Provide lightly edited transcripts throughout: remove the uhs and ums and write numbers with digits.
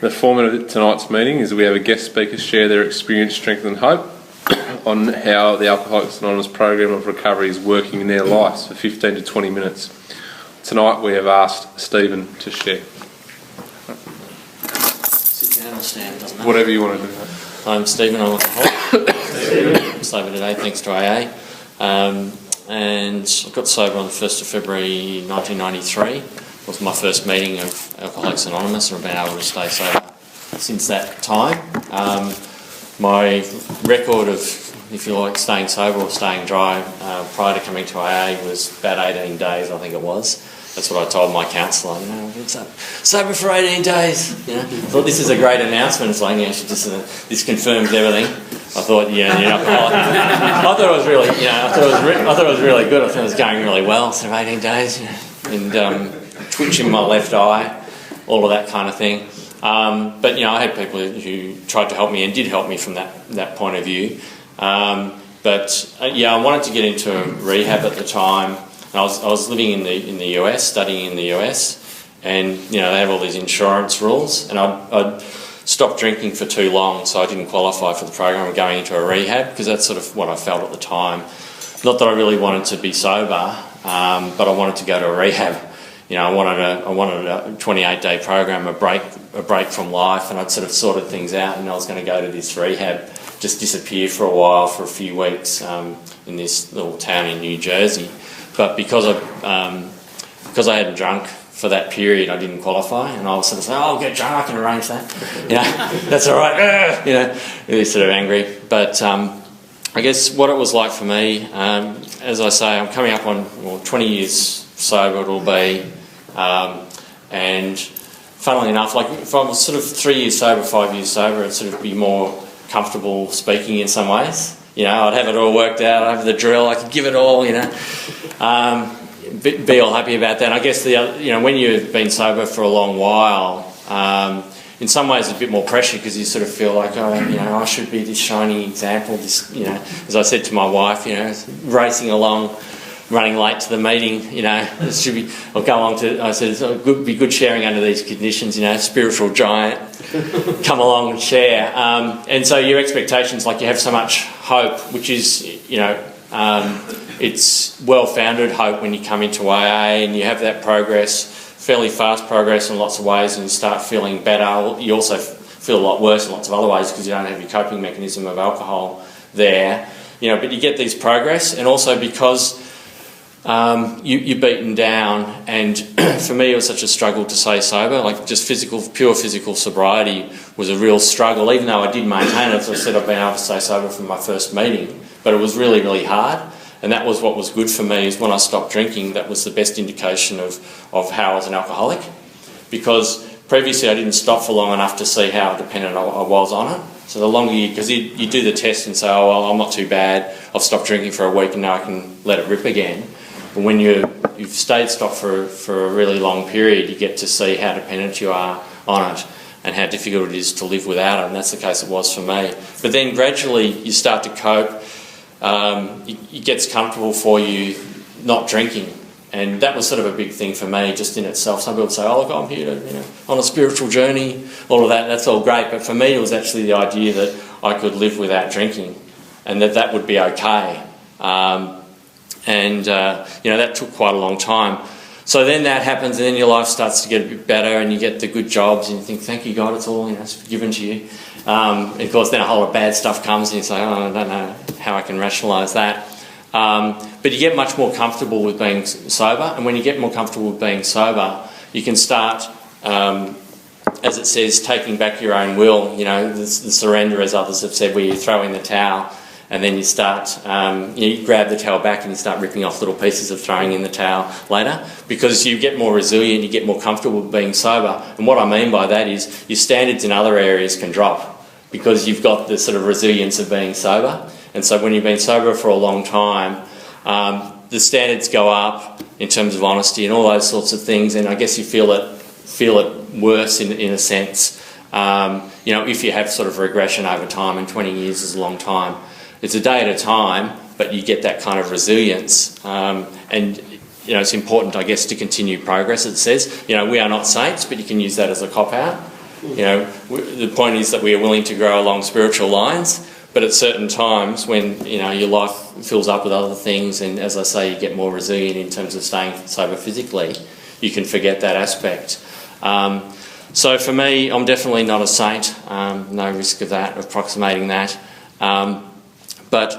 The format of tonight's meeting is we have a guest speaker share their experience, strength and hope on how the Alcoholics Anonymous program of recovery is working in their lives for 15 to 20 minutes. Tonight we have asked Stephen to share. Sit down or stand, doesn't matter. Whatever you want to do. I'm Stephen, I'm an alcoholic. I'm sober today thanks to AA. And I got sober on the 1st of February 1993. It was my first meeting of Alcoholics Anonymous, and I've been able to stay sober since that time. My record of, if you like, staying sober or staying dry prior to coming to AA was about 18 days, I think it was. That's what I told my counsellor, I've been sober for 18 days. I thought this is a great announcement. It's like, this confirms everything. I thought, I thought it was really, I thought it was really good. I thought it was going really well. So 18 days, and twitching my left eye, all of that kind of thing. But I had people who tried to help me and did help me from that point of view. I wanted to get into rehab at the time. I was living in the US, studying in the US, and they have all these insurance rules, and I'd stopped drinking for too long, so I didn't qualify for the program of going into a rehab, because that's sort of what I felt at the time. Not that I really wanted to be sober, but I wanted to go to a rehab. I wanted a 28-day program, a break from life, and I'd sort of sorted things out, and I was going to go to this rehab, just disappear for a while, for a few weeks, in this little town in New Jersey. But because I hadn't drunk for that period, I didn't qualify, and I was sort of saying, I'll get drunk, I can arrange that. That's all right. Really sort of angry. But I guess what it was like for me, as I say, I'm coming up on 20 years sober it'll be, and funnily enough, like if I was sort of 3 years sober, 5 years sober, I'd sort of be more comfortable speaking in some ways. I'd have it all worked out, I'd have the drill, I could give it all, be all happy about that. I guess when you've been sober for a long while, in some ways it's a bit more pressure, because you sort of feel like, I should be this shining example, this, as I said to my wife, racing along, running late to the meeting, this should be, I'll go along to, I said, it'll be good sharing under these conditions, spiritual giant, come along and share. And so your expectations, like you have so much hope, which is, it's well-founded hope when you come into AA and you have that progress, fairly fast progress in lots of ways, and you start feeling better. You also feel a lot worse in lots of other ways because you don't have your coping mechanism of alcohol there. But you get these progress, and also because you're beaten down, and for me it was such a struggle to stay sober, like just pure physical sobriety was a real struggle, even though I did maintain it. As I said, I've been able to stay sober from my first meeting, but it was really, really hard, and that was what was good for me, is when I stopped drinking, that was the best indication of how I was an alcoholic, because previously I didn't stop for long enough to see how dependent I was on it. So the longer because you do the test and say, I'm not too bad, I've stopped drinking for a week and now I can let it rip again. But when you've stayed stopped for a really long period, you get to see how dependent you are on it and how difficult it is to live without it, and that's the case it was for me. But then gradually you start to cope, it gets comfortable for you not drinking, and that was sort of a big thing for me just in itself. Some people say, look, I'm here to, on a spiritual journey, all of that, that's all great, but for me it was actually the idea that I could live without drinking and that would be okay. That took quite a long time. So then that happens, and then your life starts to get a bit better, and you get the good jobs, and you think, thank you God, it's all it's given to you. And of course then a whole lot of bad stuff comes, and you say, I don't know how I can rationalise that. But you get much more comfortable with being sober, and when you get more comfortable with being sober, you can start, as it says, taking back your own will, the surrender, as others have said, where you throw in the towel. And then you start, you grab the towel back and you start ripping off little pieces of throwing in the towel later, because you get more resilient, you get more comfortable with being sober. And what I mean by that is your standards in other areas can drop because you've got the sort of resilience of being sober. And so when you've been sober for a long time, the standards go up in terms of honesty and all those sorts of things. And I guess you feel it worse in a sense, if you have sort of regression over time, and 20 years is a long time. It's a day at a time, but you get that kind of resilience. It's important, I guess, to continue progress. It says, we are not saints, but you can use that as a cop-out. The point is that we are willing to grow along spiritual lines, but at certain times when your life fills up with other things, and as I say, you get more resilient in terms of staying sober physically, you can forget that aspect. So for me, I'm definitely not a saint. No risk of approximating that. But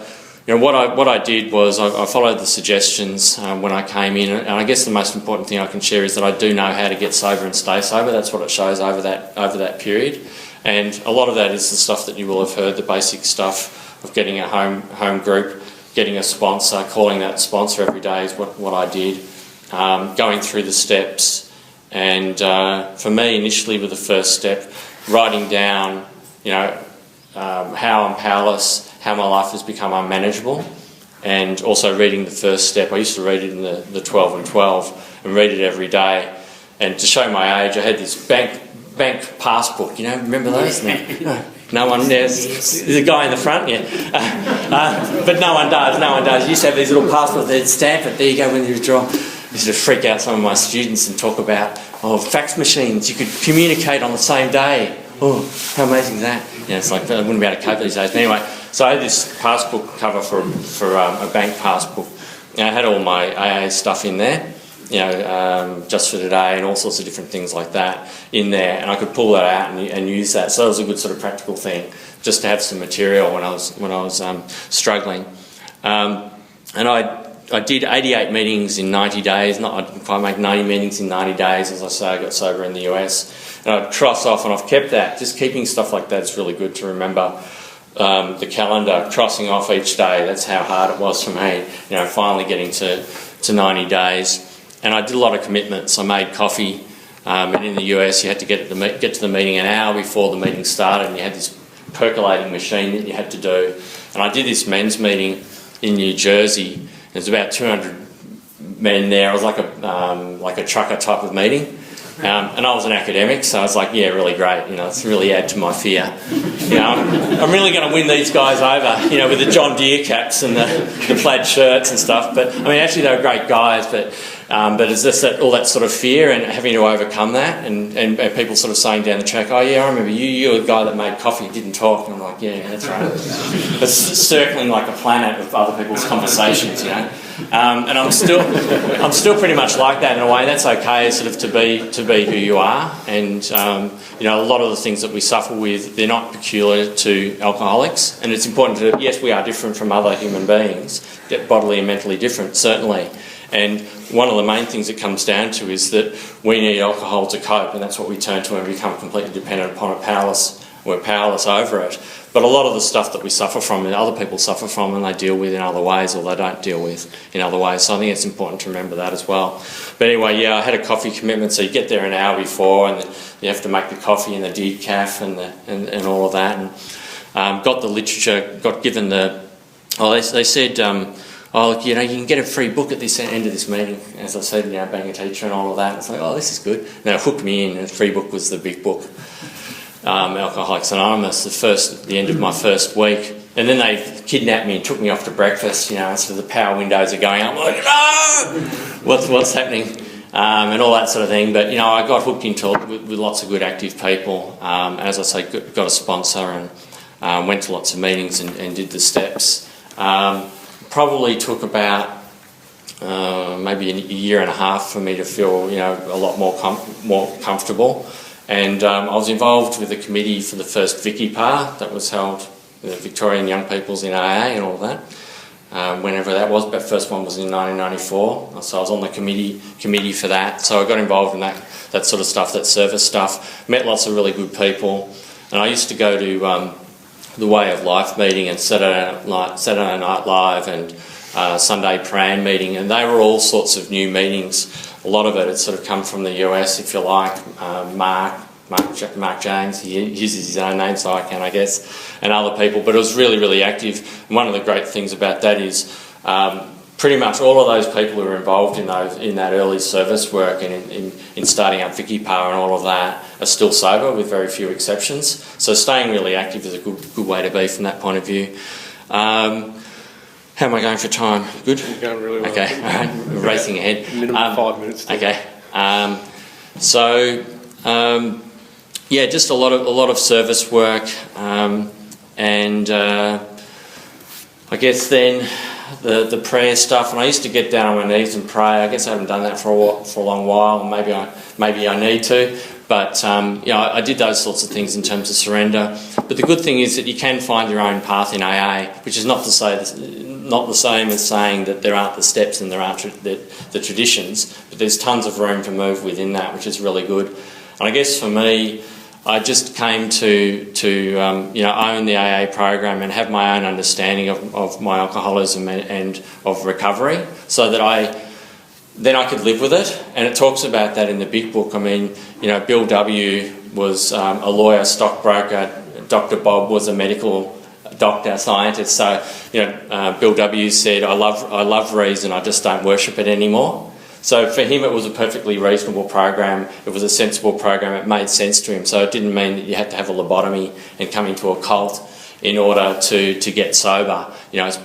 what I did was I followed the suggestions when I came in, and I guess the most important thing I can share is that I do know how to get sober and stay sober. That's what it shows over that period, and a lot of that is the stuff that you will have heard, the basic stuff of getting a home group, getting a sponsor, calling that sponsor every day is what I did, going through the steps, and for me initially with the first step, writing down how I'm powerless, how my life has become unmanageable, and also reading the first step. I used to read it in the 12 and 12 and read it every day. And to show my age, I had this bank passbook, remember those? No one, there's a guy in the front, but no one does. You used to have these little passports, they'd stamp it, there you go when you withdraw. I used to freak out some of my students and talk about, fax machines, you could communicate on the same day. Oh, how amazing is that? It's like, I wouldn't be able to cope these days. But anyway, so I had this passbook cover for a bank passbook. I had all my AA stuff in there, just for today and all sorts of different things like that in there. And I could pull that out and use that. So that was a good sort of practical thing, just to have some material when I was struggling. And I did 88 meetings in 90 days. I didn't quite make 90 meetings in 90 days. As I say, I got sober in the US. And I'd cross off, and I've kept that. Just keeping stuff like that is really good to remember. The calendar, crossing off each day, that's how hard it was for me, finally getting to 90 days. And I did a lot of commitments. I made coffee, and in the US you had to get to the meeting an hour before the meeting started, and you had this percolating machine that you had to do. And I did this men's meeting in New Jersey. There's about 200 men there. It was like a trucker type of meeting. And I was an academic, so I was like, yeah, really great. It's really add to my fear. I'm really going to win these guys over, with the John Deere caps and the plaid shirts and stuff. But actually, they were great guys. But it's just all that sort of fear and having to overcome that, and people sort of saying down the track, oh yeah, I remember you were the guy that made coffee, didn't talk. And I'm like, yeah, that's right. It's circling like a planet of other people's conversations, And I'm still pretty much like that in a way. That's okay, sort of to be who you are. And a lot of the things that we suffer with, they're not peculiar to alcoholics. And it's important yes, we are different from other human beings, bodily and mentally different, certainly. And one of the main things it comes down to is that we need alcohol to cope, and that's what we turn to when we become completely dependent upon it, we're powerless over it. But a lot of the stuff that we suffer from and other people suffer from, and they deal with in other ways, or they don't deal with in other ways. So I think it's important to remember that as well. But anyway, I had a coffee commitment, so you get there an hour before, and you have to make the coffee and the decaf and all of that. And got the literature, got given they said, you can get a free book at this end of this meeting. As I said, being a teacher and all of that. It's like, this is good. Now it hooked me in, and the free book was the big book. Alcoholics Anonymous, the end of my first week, and then they kidnapped me and took me off to breakfast. So the power windows are going up. I'm like, no, what's happening, and all that sort of thing. But I got hooked into with lots of good active people. As I say, got a sponsor and went to lots of meetings and did the steps. Probably took about maybe a year and a half for me to feel a lot more comfortable. And I was involved with the committee for the first Vicky Par that was held, the Victorian Young People's in AA and all that, whenever that was. But first one was in 1994, so I was on the committee for that. So I got involved in that sort of stuff, that service stuff. Met lots of really good people, and I used to go to the Way of Life meeting and Saturday Night Live and Sunday Pran meeting, and they were all sorts of new meetings. A lot of it had sort of come from the US, if you like. Mark James, he uses his own name, so I can, I guess, and other people. But it was really, really active. And one of the great things about that is pretty much all of those people who were involved in that early service work and in starting up Vicky Par and all of that are still sober, with very few exceptions. So staying really active is a good way to be from that point of view. How am I going for time? Good? You're going really well. Okay, all right. We're racing ahead. Minimum 5 minutes. Okay. yeah, just a lot of service work, and I guess then the prayer stuff. And I used to get down on my knees and pray. I guess I haven't done that for a long while, and maybe I need to. But I did those sorts of things in terms of surrender. But the good thing is that you can find your own path in AA, which is not the same as saying that there aren't the steps and there aren't the traditions. But there's tons of room to move within that, which is really good. And I guess for me, I just came to own the AA program and have my own understanding of my alcoholism and of recovery, so that then I could live with it. And it talks about that in the big book. I mean, Bill W. was a lawyer, stockbroker. Dr. Bob was a medical doctor, scientist. So, Bill W. said, I love reason, I just don't worship it anymore. So for him, it was a perfectly reasonable program. It was a sensible program. It made sense to him. So it didn't mean that you had to have a lobotomy and come into a cult in order to get sober. It's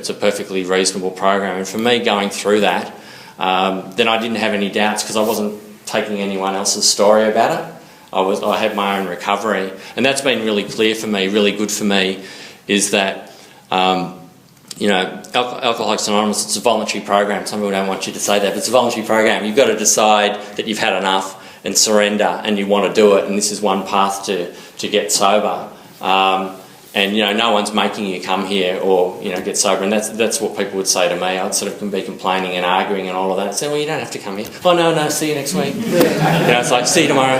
a perfectly reasonable program. And for me, going through that, then I didn't have any doubts, because I wasn't taking anyone else's story about it. I had my own recovery, and that's been really clear for me, really good for me, is that Alcoholics Anonymous, it's a voluntary program. Some people don't want you to say that, but it's a voluntary program. You've got to decide that you've had enough and surrender, and you want to do it, and this is one path to get sober. And no one's making you come here or get sober, and that's what people would say to me. I'd sort of be complaining and arguing and all of that. I'd say, well, you don't have to come here. Oh no, see you next week. It's like, see you tomorrow.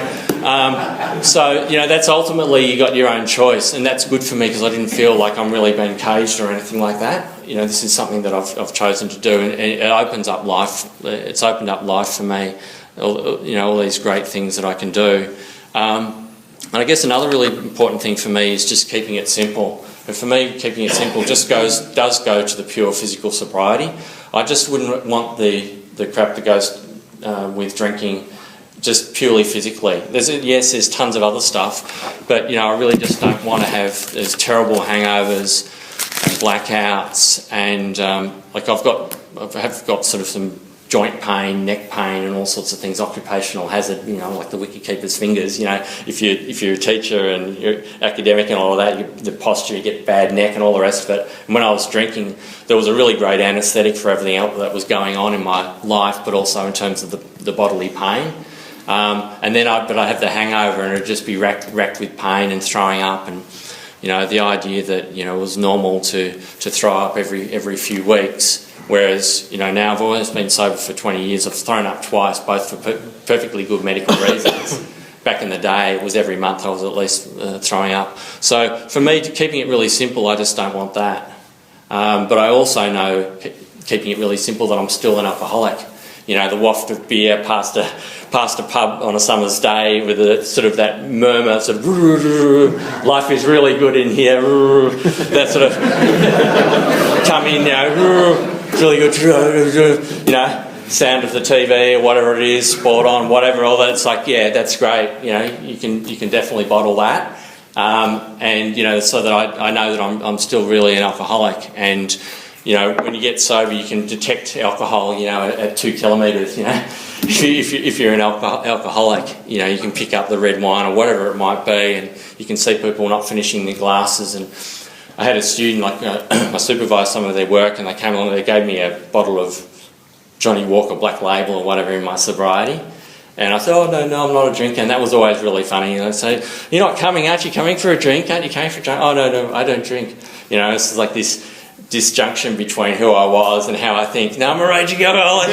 So that's ultimately, you got your own choice, and that's good for me, because I didn't feel like I'm really being caged or anything like that. This is something that I've chosen to do, and it opens up life. It's opened up life for me. All these great things that I can do. And I guess another really important thing for me is just keeping it simple. And for me, keeping it simple does go to the pure physical sobriety. I just wouldn't want the crap that goes with drinking just purely physically. There's tons of other stuff, but I really just don't want to have these terrible hangovers and blackouts, and I have got sort of some joint pain, neck pain, and all sorts of things, occupational hazard, like the wicket-keeper's fingers. If you're a teacher and you're academic and all of that, the posture, you get bad neck and all the rest of it. And when I was drinking, there was a really great anaesthetic for everything else that was going on in my life, but also in terms of the bodily pain. And then I'd have the hangover, and it'd just be racked with pain and throwing up, and the idea that it was normal to throw up every few weeks. Whereas, now I've always been sober for 20 years. I've thrown up twice, both for perfectly good medical reasons. Back in the day, it was every month I was at least throwing up. So for me, keeping it really simple, I just don't want that. But I also know, keeping it really simple, that I'm still an alcoholic. The waft of beer past a pub on a summer's day with that murmur, life is really good in here, that sort of come in, it's really good, sound of the TV or whatever it is, sport on, whatever, all that. It's like, yeah, that's great. You can definitely bottle that, and so that I know that I'm still really an alcoholic. And when you get sober, you can detect alcohol, at 2 kilometres. If you're an alcoholic, you can pick up the red wine or whatever it might be, and you can see people not finishing their glasses. And I had a student, I supervised some of their work, and they came along and they gave me a bottle of Johnny Walker Black Label or whatever in my sobriety. And I said, oh, no, I'm not a drinker. And that was always really funny. They'd say, you're not coming, aren't you coming for a drink? Aren't you coming for a drink? Oh, no, I don't drink. It's like this disjunction between who I was and how I think. No, I'm a raging alcoholic.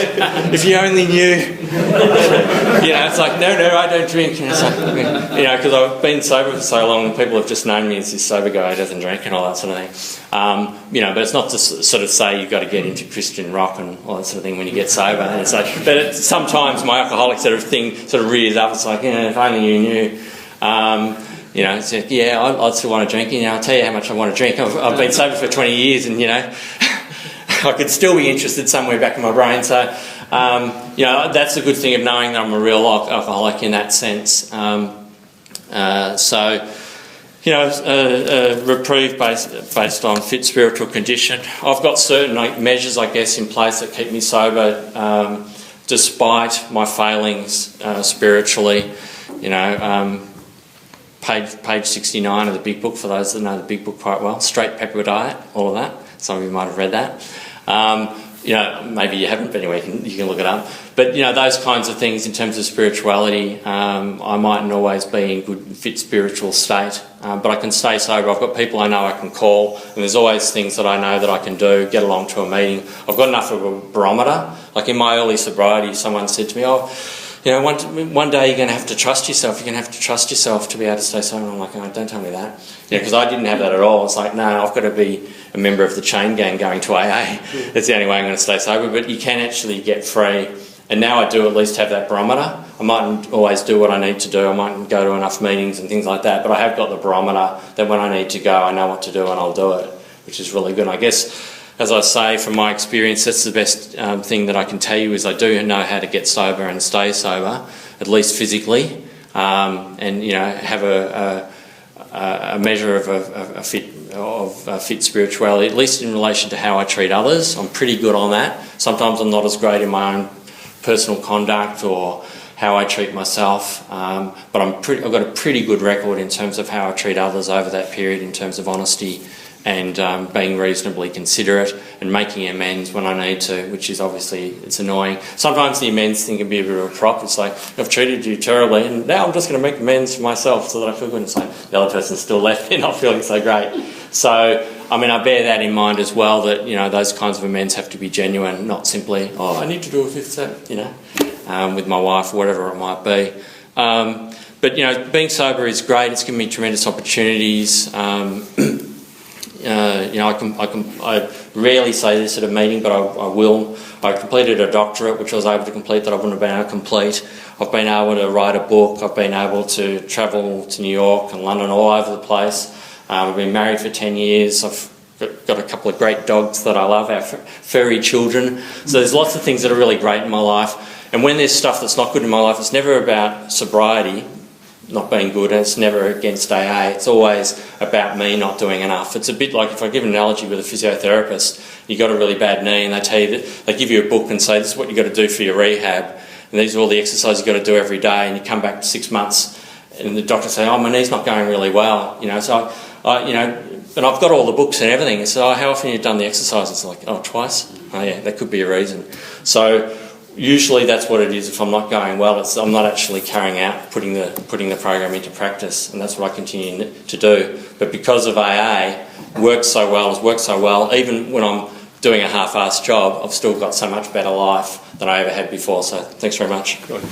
If you only knew. It's like, no, I don't drink. And it's like, because I've been sober for so long, and people have just known me as this sober guy who doesn't drink and all that sort of thing. But it's not to sort of say you've got to get into Christian rock and all that sort of thing when you get sober. And it's like, but sometimes my alcoholic sort of thing sort of rears up. It's like, if only you knew. It's like, I still want to drink. I'll tell you how much I want to drink. I've been sober for 20 years, and I could still be interested somewhere back in my brain. So, that's the good thing of knowing that I'm a real alcoholic in that sense. Reprieve based on fit spiritual condition. I've got certain measures, I guess, in place that keep me sober, despite my failings spiritually. page 69 of the Big Book, for those that know the Big Book quite well. Straight pepper diet, all of that. Some of you might have read that. Maybe you haven't, but anyway, you can look it up. But, those kinds of things in terms of spirituality, I mightn't always be in good, fit spiritual state, but I can stay sober. I've got people I know I can call, and there's always things that I know that I can do, get along to a meeting. I've got enough of a barometer. Like in my early sobriety, someone said to me, one day you're going to have to trust yourself. You're going to have to trust yourself to be able to stay sober. And I'm like, oh, don't tell me that. Because I didn't have that at all. It's like, no, I've got to be a member of the chain gang going to AA. That's the only way I'm going to stay sober. But you can actually get free. And now I do at least have that barometer. I mightn't always do what I need to do. I mightn't go to enough meetings and things like that. But I have got the barometer that when I need to go, I know what to do and I'll do it, which is really good. And I guess, as I say, from my experience, that's the best thing that I can tell you is I do know how to get sober and stay sober, at least physically, and have a measure of a fit spirituality, at least in relation to how I treat others. I'm pretty good on that. Sometimes I'm not as great in my own personal conduct or how I treat myself, but I've got a pretty good record in terms of how I treat others over that period in terms of honesty and being reasonably considerate and making amends when I need to, which is obviously, it's annoying. Sometimes the amends thing can be a bit of a prop. It's like, I've treated you terribly and now I'm just going to make amends for myself so that I feel good. And it's like, the other person's still left there not feeling so great. So, I bear that in mind as well, that, those kinds of amends have to be genuine, not simply, I need to do a fifth step, with my wife or whatever it might be. But, being sober is great. It's given me tremendous opportunities. I rarely say this at a meeting, but I will. I completed a doctorate, which I was able to complete that I wouldn't have been able to complete. I've been able to write a book. I've been able to travel to New York and London, all over the place. I've been married for 10 years. I've got a couple of great dogs that I love, our furry children. So there's lots of things that are really great in my life. And when there's stuff that's not good in my life, it's never about sobriety not being good, and it's never against AA. It's always about me not doing enough. It's a bit like, if I give an analogy with a physiotherapist, you got a really bad knee and they tell you that, they give you a book and say, this is what you've got to do for your rehab, and these are all the exercises you've got to do every day, and you come back 6 months and the doctor say, my knee's not going really well, so and I've got all the books and everything. So how often have you done the exercises? It's like, twice? Oh yeah, that could be a reason. So usually that's what it is. If I'm not going well, I'm not actually carrying out, putting the program into practice, and that's what I continue to do. But because of AA, has worked so well, even when I'm doing a half-assed job, I've still got so much better life than I ever had before. So thanks very much. Good.